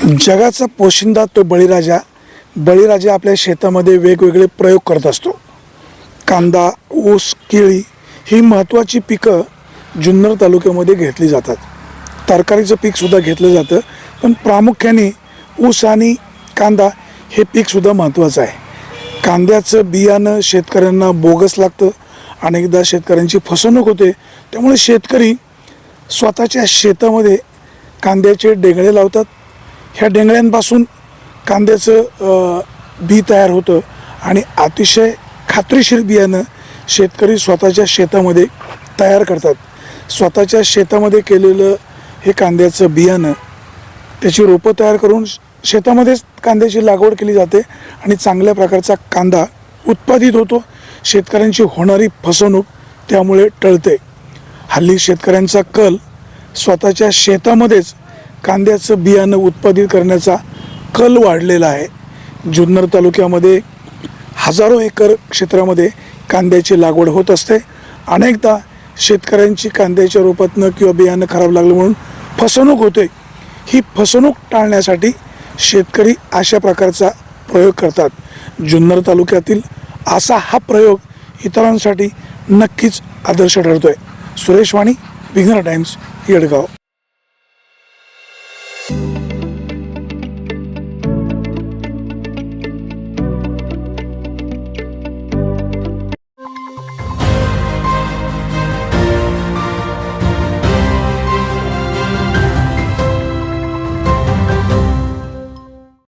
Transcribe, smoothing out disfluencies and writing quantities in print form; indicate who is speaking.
Speaker 1: जगाचा पोशिंदा तो बळीराजा. बळीराजा आपल्या शेतामध्ये वेगवेगळे प्रयोग करत असतो. कांदा, ऊस, केळी ही महत्त्वाची पिकं जुन्नर तालुक्यामध्ये घेतली जातात. तरकारीचं पीकसुद्धा घेतलं जातं, पण प्रामुख्याने ऊस आणि कांदा हे पीकसुद्धा महत्त्वाचं आहे. कांद्याचं बियाणं शेतकऱ्यांना बोगस लागतं, अनेकदा शेतकऱ्यांची फसवणूक होते. त्यामुळे शेतकरी स्वतःच्या शेतामध्ये कांद्याचे डेंगळे लावतात. ह्या डेंगळ्यांपासून कांद्याचं बी तयार होतं आणि अतिशय खात्रीशीर बियाणं शेतकरी स्वतःच्या शेतामध्ये तयार करतात. स्वतःच्या शेतामध्ये केलेलं हे कांद्याचं बियाणं, त्याची रोपं तयार करून शेतामध्येच कांद्याची लागवड केली जाते आणि चांगल्या प्रकारचा कांदा उत्पादित होतो. शेतकऱ्यांची होणारी फसवणूक त्यामुळे टळते. हल्ली शेतकऱ्यांचा कल स्वतःच्या शेतामध्येच कांद्याचं बियाणं उत्पादित करण्याचा कल वाढलेला आहे. जुन्नर तालुक्यामध्ये हजारो एकर क्षेत्रामध्ये कांद्याची लागवड होत असते. अनेकदा शेतकऱ्यांची कांद्याच्या रोपातनं किंवा बियाणं खराब लागलं म्हणून फसवणूक होते. ही फसवणूक टाळण्यासाठी शेतकरी अशा प्रकारचा प्रयोग करतात. जुन्नर तालुक्यातील असा हा प्रयोग इतरांसाठी नक्कीच आदर्श ठरतोय. सुरेश वाणी, विघ्नर टाइम्स, येडगाव.